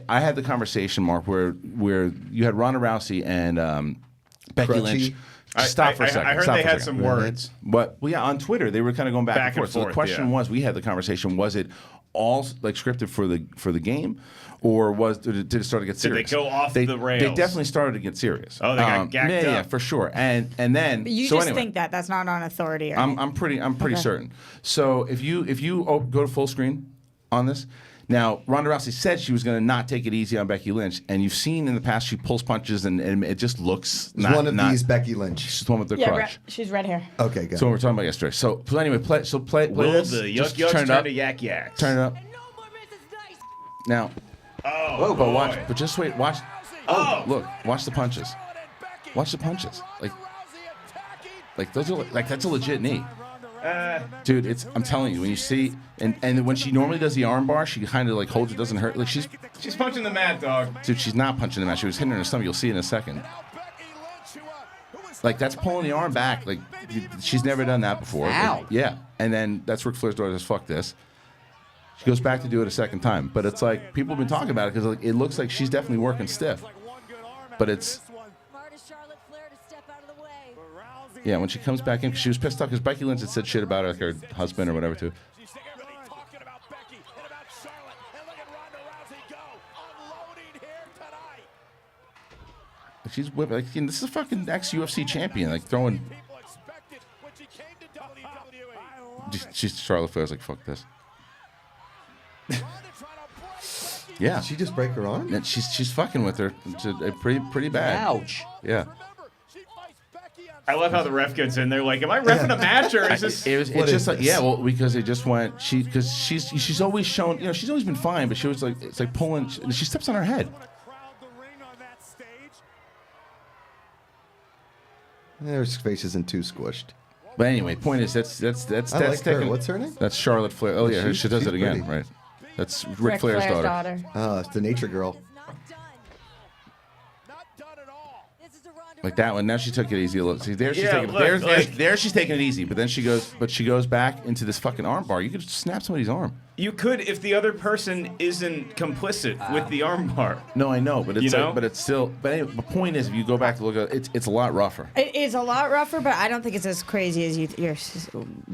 I had the conversation, Mark, where you had Ronda Rousey and Becky Lynch. Stop for a second. I heard they had some words. But well, yeah, on Twitter they were kind of going back and forth. So the question was, we had the conversation: was it all like scripted for the game, or did it start to get serious? Did they go off the rails? They definitely started to get serious. Oh, they got gacked up. Yeah, for sure. And then But you think that's not on authority. Or I'm pretty certain. So if you go to full screen on this. Now, Ronda Rousey said she was going to not take it easy on Becky Lynch, and you've seen in the past she pulls punches, and it just looks not... one of these Becky Lynch. She's the one with the crutch. She's red hair. Okay, good. So what we're talking about yesterday. So anyway, play this. The Just yuck turn it up. to yak yaks. Turn it up. Now... Oh, but watch. But just wait. Watch. Oh, look. Watch the punches. Watch the punches. Like those are that's a legit knee. Dude, I'm telling you, when you see and when she normally does the arm bar, she kind of like holds it, doesn't hurt. Like she's punching the mat, dog. Dude, she's not punching the mat. She was hitting her in the stomach. You'll see in a second. Like that's pulling the arm back. Like she's never done that before. Ow. Like, yeah, and then that's Ric Flair's daughter says, "Fuck this." She goes back to do it a second time, but it's like people have been talking about it because like, it looks like she's definitely working stiff, but it's. Yeah, when she comes back in, because she was pissed off because Becky Lynch had said shit about her, like her husband or whatever, too. She's whipping. Like, this is a fucking ex-UFC champion, like throwing. She's Charlotte Flair's like, fuck this. Yeah. Did she just break her arm? And she's fucking with her pretty bad. Ouch. Yeah. I love how the ref gets in there. Like, am I reffing a match or is this? It's just like, yeah, well, because they just went. Because she's always shown, she's always been fine, but she was like, it's like pulling. She steps on her head. Her face isn't too squished. But anyway, point is that's I like her. What's her name? That's Charlotte Flair. Oh yeah, she does she's it again, pretty. right? That's Ric Flair's daughter. Oh, it's the nature girl. Like that one. Now she took it easy. Look, see there she's Yeah, taking look, there she's taking it easy. But then she goes back into this fucking arm bar. You could snap somebody's arm. You could if the other person isn't complicit with the armbar. No, I know, but it's but it's still. But anyway, the point is, if you go back to look at it, it's a lot rougher. It is a lot rougher, but I don't think it's as crazy as you're.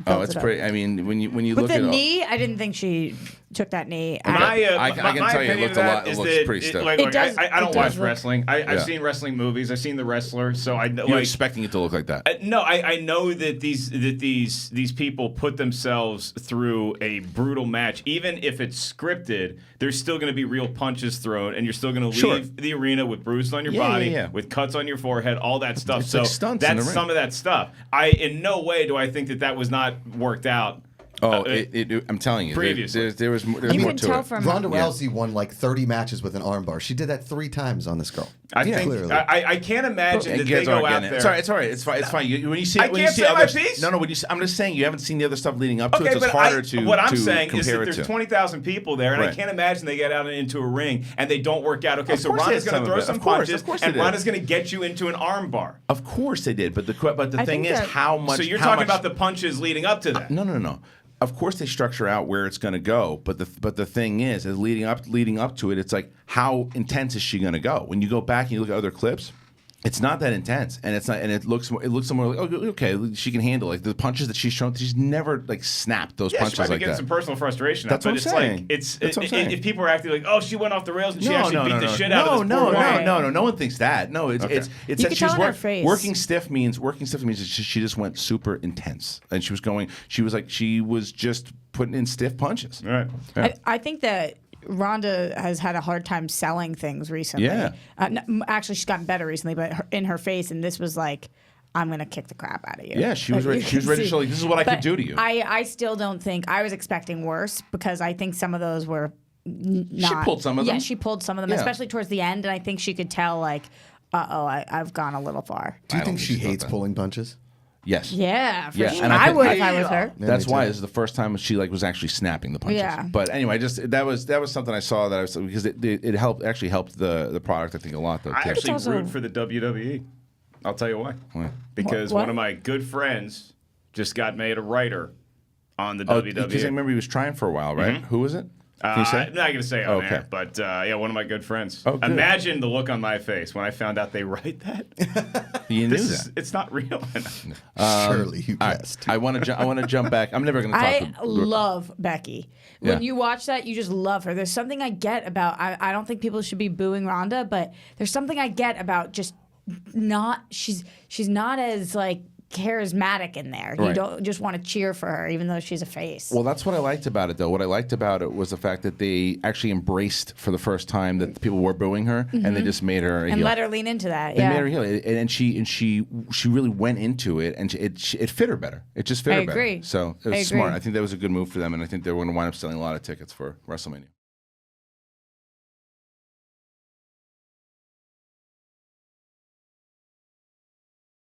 Oh, it's pretty. I mean, when you with look at the knee, I didn't think she took that knee. I can tell you, it looked a lot. It looks pretty stiff. I don't watch wrestling. I've seen wrestling movies. I've seen The Wrestler, so I know. You're expecting it to look like that? No, I know that these people put themselves through a brutal match, even if it's scripted. There's still going to be real punches thrown, and you're still going to leave the arena with bruises on your body, with cuts on your forehead, all that stuff. It's so like stunts that's some of that stuff. In no way do I think that was not worked out. Oh, I'm telling you, previously there was more to it. Ronda Rousey won like 30 matches with an armbar. She did that 3 times on this girl. I think clearly. I can't imagine that they go out there. It's all right. It's fine. It's fine. When you see, I can't say my piece. No. I'm just saying you haven't seen the other stuff leading up to it. So it's harder to. What I'm saying is that compare it there's to. 20,000 people there, and I can't imagine they get out into a ring and they don't work out. Okay, so Ronda's going to throw some punches, and Ronda's going to get you into an armbar. Of course they did, but the thing is how much. So you're talking about the punches leading up to that? No. Of course they structure out where it's going to go, but the thing is leading up to it, it's like how intense is she going to go? When you go back and you look at other clips, it's not that intense, and it looks somewhere like, oh, okay, she can handle like the punches that she's shown. She's never like snapped those punches she might like be getting that. some personal frustration. That's what I'm saying. That's what I'm saying. If people are acting like, oh, she went off the rails and she actually beat the shit out of this poor woman. No one thinks that. No, it's you that can tell she's on her face. working stiff means that she just went super intense, and she was just putting in stiff punches. Right. Yeah. I think that Ronda has had a hard time selling things recently. Yeah. Actually, she's gotten better recently, but in her face, and this was like, I'm going to kick the crap out of you. Yeah, she was ready. She was ready to show, like, this is what I could do to you. I still don't think, I was expecting worse because I think some of those were not. She pulled some of them. Yeah, she pulled some of them, especially towards the end, and I think she could tell, like, I've gone a little far. Do you think she hates pulling punches? Yes. Yeah, for sure. And I would if I was her. That's why this is the first time she was actually snapping the punches. Yeah. But anyway, that was something I saw because it helped the product I think a lot though. I actually root for the WWE. I'll tell you why. Because one of my good friends just got made a writer on the WWE. Because I remember he was trying for a while, right? Mm-hmm. Who was it? Can you say? I'm not going to say on Okay. air, but yeah, one of my good friends. Oh, good. Imagine the look on my face when I found out they write that. You knew that. It's not real. Surely you All right. guessed. I want to jump back. I'm never going to talk. I love Becky. When Yeah. you watch that, you just love her. There's something I get about. I don't think people should be booing Ronda, but there's something I get about just not. She's not as like charismatic in there. You Right. don't just want to cheer for her, even though she's a face. Well, that's what I liked about it, though. What I liked about it was the fact that they actually embraced for the first time that people were booing her, and they just made her a and heel. let her lean into that. They Yeah. made her heel, and she really went into it, and it fit her better. It just fit I her better. agree. So it was I smart. agree. I think that was a good move for them, and I think they're going to wind up selling a lot of tickets for WrestleMania.